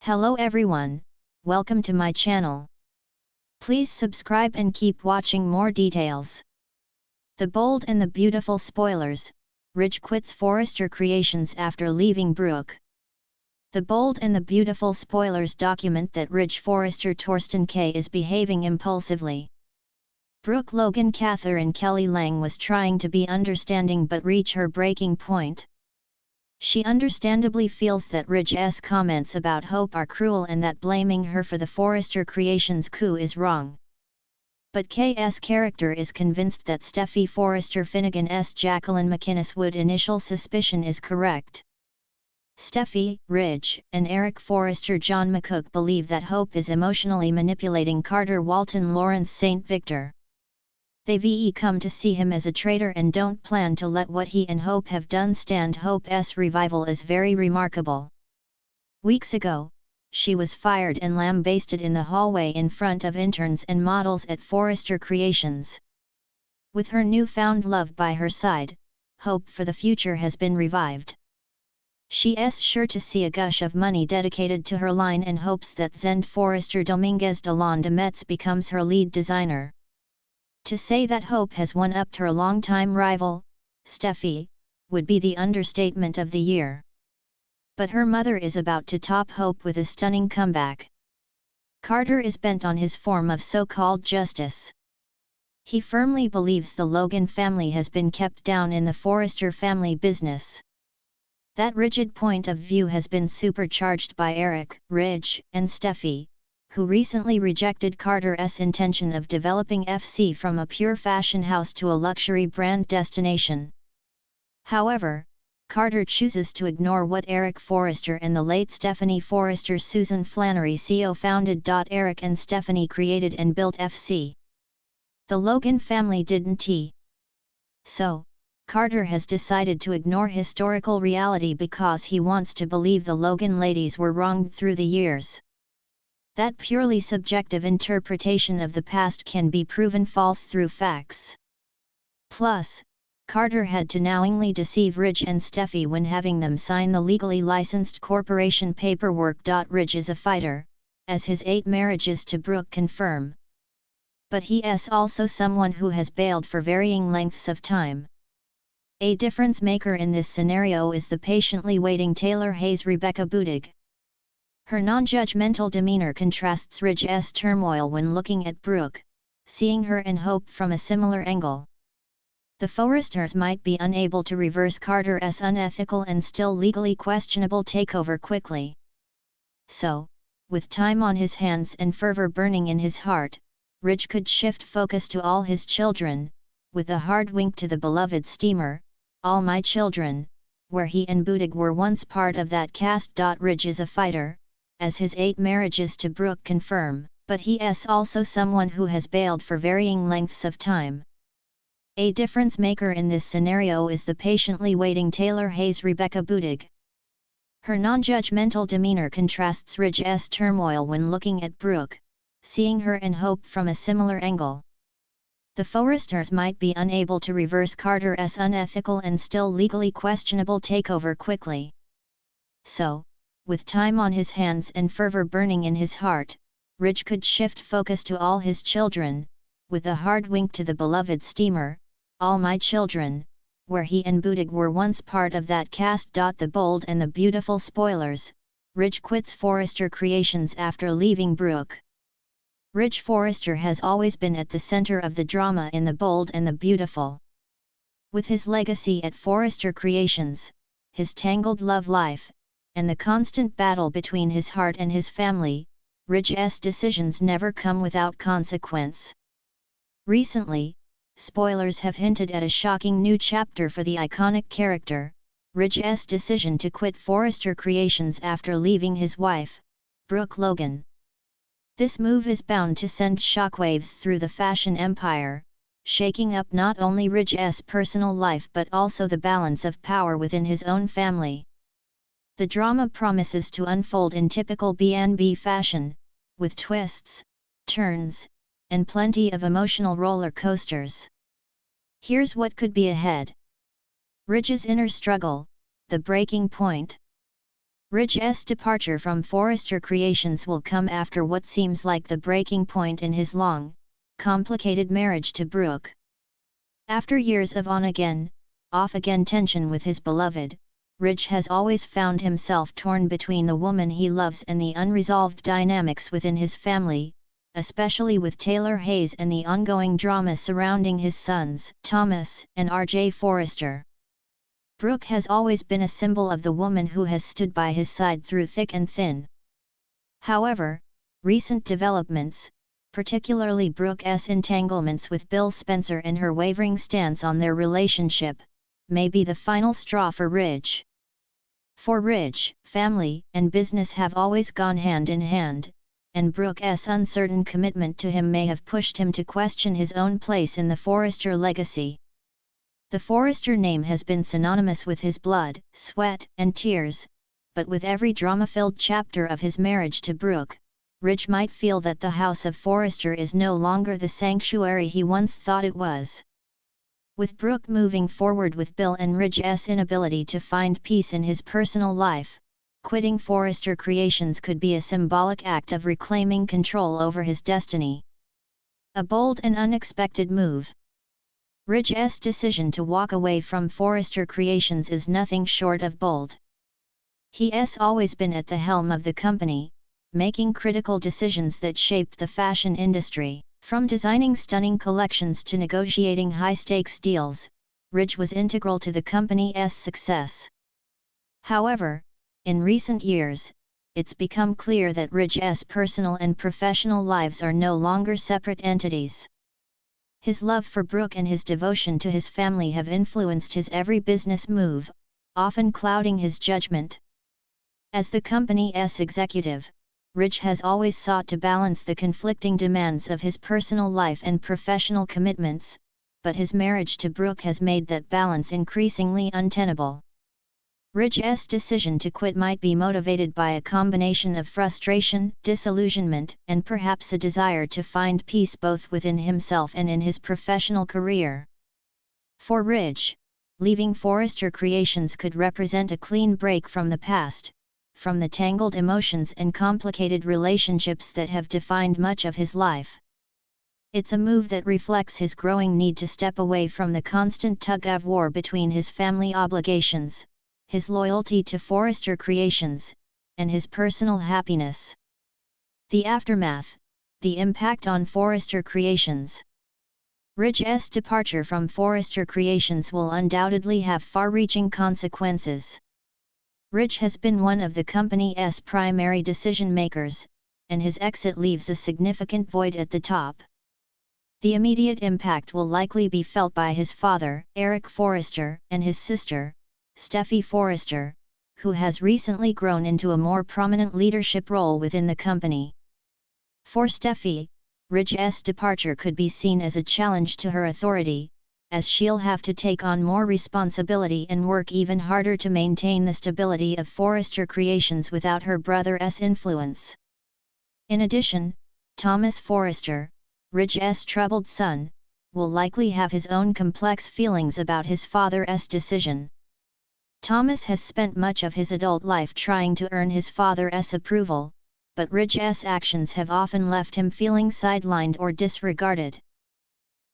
Hello everyone, welcome to my channel. Please subscribe and keep watching more details. The Bold and the Beautiful spoilers, Ridge quits Forrester Creations after leaving Brooke. The Bold and the Beautiful spoilers document that Ridge Forrester Torsten K is behaving impulsively. Brooke Logan Catherine Kelly Lang was trying to be understanding but reach her breaking point. She understandably feels that Ridge's comments about Hope are cruel and that blaming her for the Forrester Creations coup is wrong. But K's character is convinced that Steffi Forrester Finnegan's Jacqueline McInnes Wood initial suspicion is correct. Steffi, Ridge, and Eric Forrester John McCook believe that Hope is emotionally manipulating Carter Walton Lawrence St. Victor. They come to see him as a traitor and don't plan to let what he and Hope have done stand. Hope's revival is very remarkable. Weeks ago, she was fired and lambasted in the hallway in front of interns and models at Forrester Creations. With her newfound love by her side, hope for the future has been revived. She's sure to see a gush of money dedicated to her line and hopes that Zend Forrester Dominguez de Metz becomes her lead designer. To say that Hope has one-upped her longtime rival, Steffi, would be the understatement of the year. But her mother is about to top Hope with a stunning comeback. Carter is bent on his form of so-called justice. He firmly believes the Logan family has been kept down in the Forrester family business. That rigid point of view has been supercharged by Eric, Ridge, and Steffi, who recently rejected Carter's intention of developing FC from a pure fashion house to a luxury brand destination. However, Carter chooses to ignore what Eric Forrester and the late Stephanie Forrester Susan Flannery CO founded. Eric and Stephanie created and built FC. The Logan family didn't. So, Carter has decided to ignore historical reality because he wants to believe the Logan ladies were wronged through the years. That purely subjective interpretation of the past can be proven false through facts. Plus, Carter had to knowingly deceive Ridge and Steffi when having them sign the legally licensed corporation paperwork. Ridge is a fighter, as his 8 marriages to Brooke confirm. But he is also someone who has bailed for varying lengths of time. A difference maker in this scenario is the patiently waiting Taylor Hayes Rebecca Budig. Her non-judgmental demeanor contrasts Ridge's turmoil when looking at Brooke, seeing her and Hope from a similar angle. The Forresters might be unable to reverse Carter's unethical and still legally questionable takeover quickly. So, with time on his hands and fervor burning in his heart, Ridge could shift focus to all his children, with a hard wink to the beloved steamer, All My Children, where he and Budig were once part of that cast. Ridge is a fighter, as his 8 marriages to Brooke confirm, but he is also someone who has bailed for varying lengths of time. A difference maker in this scenario is the patiently waiting Taylor Hayes Rebecca Budig. Her non-judgmental demeanor contrasts Ridge's turmoil when looking at Brooke, seeing her and Hope from a similar angle. The Forresters might be unable to reverse Carter's unethical and still legally questionable takeover quickly. So, with time on his hands and fervor burning in his heart, Ridge could shift focus to all his children, with a hard wink to the beloved steamer, All My Children, where he and Budig were once part of that cast. The Bold and the Beautiful spoilers, Ridge quits Forrester Creations after leaving Brooke. Ridge Forrester has always been at the center of the drama in The Bold and the Beautiful. With his legacy at Forrester Creations, his tangled love life, and the constant battle between his heart and his family, Ridge's decisions never come without consequence. Recently, spoilers have hinted at a shocking new chapter for the iconic character, Ridge's decision to quit Forrester Creations after leaving his wife, Brooke Logan. This move is bound to send shockwaves through the fashion empire, shaking up not only Ridge's personal life but also the balance of power within his own family. The drama promises to unfold in typical B&B fashion, with twists, turns, and plenty of emotional roller coasters. Here's what could be ahead. Ridge's inner struggle, the breaking point. Ridge's departure from Forrester Creations will come after what seems like the breaking point in his long, complicated marriage to Brooke. After years of on-again, off-again tension with his beloved, Ridge has always found himself torn between the woman he loves and the unresolved dynamics within his family, especially with Taylor Hayes and the ongoing drama surrounding his sons, Thomas and R.J. Forrester. Brooke has always been a symbol of the woman who has stood by his side through thick and thin. However, recent developments, particularly Brooke's entanglements with Bill Spencer and her wavering stance on their relationship, may be the final straw for Ridge. For Ridge, family and business have always gone hand in hand, and Brooke's uncertain commitment to him may have pushed him to question his own place in the Forrester legacy. The Forrester name has been synonymous with his blood, sweat, and tears, but with every drama-filled chapter of his marriage to Brooke, Ridge might feel that the House of Forrester is no longer the sanctuary he once thought it was. With Brooke moving forward with Bill and Ridge's inability to find peace in his personal life, quitting Forrester Creations could be a symbolic act of reclaiming control over his destiny. A bold and unexpected move. Ridge's decision to walk away from Forrester Creations is nothing short of bold. He's always been at the helm of the company, making critical decisions that shaped the fashion industry. From designing stunning collections to negotiating high-stakes deals, Ridge was integral to the company's success. However, in recent years, it's become clear that Ridge's personal and professional lives are no longer separate entities. His love for Brooke and his devotion to his family have influenced his every business move, often clouding his judgment. As the company's executive, Ridge has always sought to balance the conflicting demands of his personal life and professional commitments, but his marriage to Brooke has made that balance increasingly untenable. Ridge's decision to quit might be motivated by a combination of frustration, disillusionment, and perhaps a desire to find peace both within himself and in his professional career. For Ridge, leaving Forrester Creations could represent a clean break from the past, from the tangled emotions and complicated relationships that have defined much of his life. It's a move that reflects his growing need to step away from the constant tug-of-war between his family obligations, his loyalty to Forrester Creations, and his personal happiness. The aftermath, the impact on Forrester Creations. Ridge's departure from Forrester Creations will undoubtedly have far-reaching consequences. Ridge has been one of the company's primary decision-makers, and his exit leaves a significant void at the top. The immediate impact will likely be felt by his father, Eric Forrester, and his sister, Steffi Forrester, who has recently grown into a more prominent leadership role within the company. For Steffi, Ridge's departure could be seen as a challenge to her authority, as she'll have to take on more responsibility and work even harder to maintain the stability of Forrester Creations without her brother's influence. In addition, Thomas Forrester, Ridge's troubled son, will likely have his own complex feelings about his father's decision. Thomas has spent much of his adult life trying to earn his father's approval, but Ridge's actions have often left him feeling sidelined or disregarded.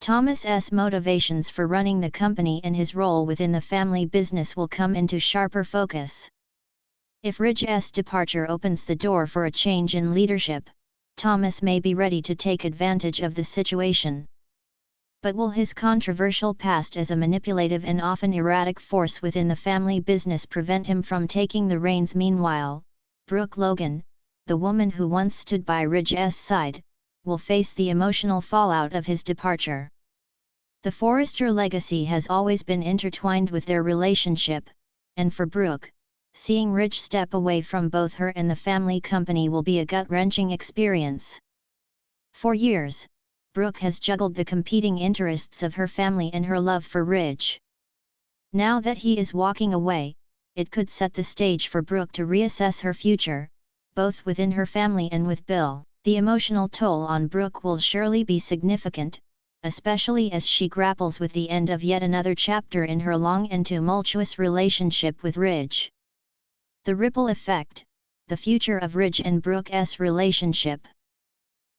Thomas's motivations for running the company and his role within the family business will come into sharper focus. If Ridge's departure opens the door for a change in leadership, Thomas may be ready to take advantage of the situation. But will his controversial past as a manipulative and often erratic force within the family business prevent him from taking the reins? Meanwhile, Brooke Logan, the woman who once stood by Ridge's side, will face the emotional fallout of his departure. The Forrester legacy has always been intertwined with their relationship, and for Brooke, seeing Ridge step away from both her and the family company will be a gut-wrenching experience. For years, Brooke has juggled the competing interests of her family and her love for Ridge. Now that he is walking away, it could set the stage for Brooke to reassess her future, both within her family and with Bill. The emotional toll on Brooke will surely be significant, especially as she grapples with the end of yet another chapter in her long and tumultuous relationship with Ridge. The ripple effect, the future of Ridge and Brooke's relationship.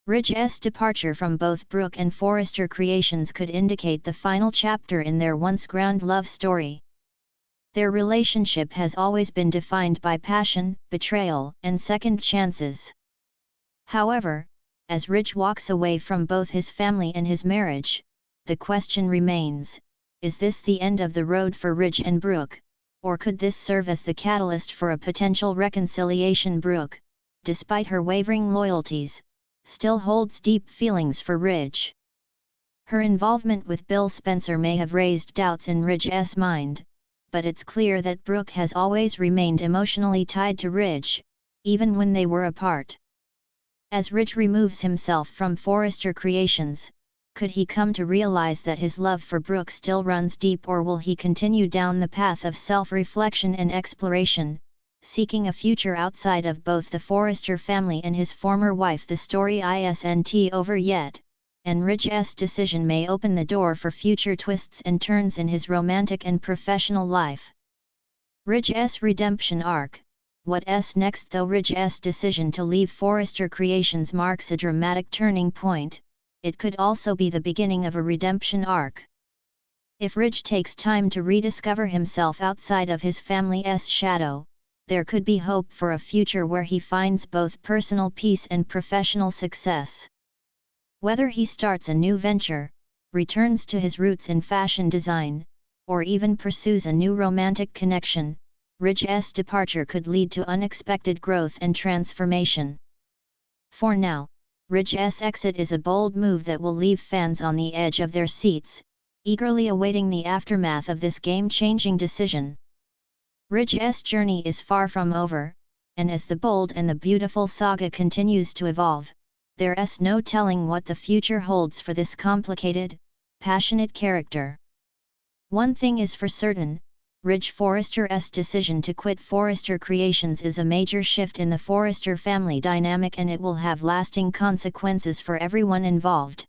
Ridge's departure from both Brooke and Forrester creations could indicate the final chapter in their once-grand love story. Their relationship has always been defined by passion, betrayal, and second chances. However, as Ridge walks away from both his family and his marriage, the question remains, is this the end of the road for Ridge and Brooke, or could this serve as the catalyst for a potential reconciliation? Brooke, despite her wavering loyalties, still holds deep feelings for Ridge. Her involvement with Bill Spencer may have raised doubts in Ridge's mind, but it's clear that Brooke has always remained emotionally tied to Ridge, even when they were apart. As Ridge removes himself from Forrester creations, could he come to realize that his love for Brooke still runs deep, or will he continue down the path of self-reflection and exploration, seeking a future outside of both the Forrester family and his former wife? The story isn't over yet, and Ridge's decision may open the door for future twists and turns in his romantic and professional life. Ridge's redemption arc. What's next? Though Ridge's decision to leave Forrester creations marks a dramatic turning point, it could also be the beginning of a redemption arc. If Ridge takes time to rediscover himself outside of his family's shadow, there could be hope for a future where he finds both personal peace and professional success. Whether he starts a new venture, returns to his roots in fashion design, or even pursues a new romantic connection, Ridge's departure could lead to unexpected growth and transformation. For now, Ridge's exit is a bold move that will leave fans on the edge of their seats, eagerly awaiting the aftermath of this game-changing decision. Ridge's journey is far from over, and as the bold and the beautiful saga continues to evolve, there's no telling what the future holds for this complicated, passionate character. One thing is for certain, Ridge Forrester's decision to quit Forrester Creations is a major shift in the Forrester family dynamic, and it will have lasting consequences for everyone involved.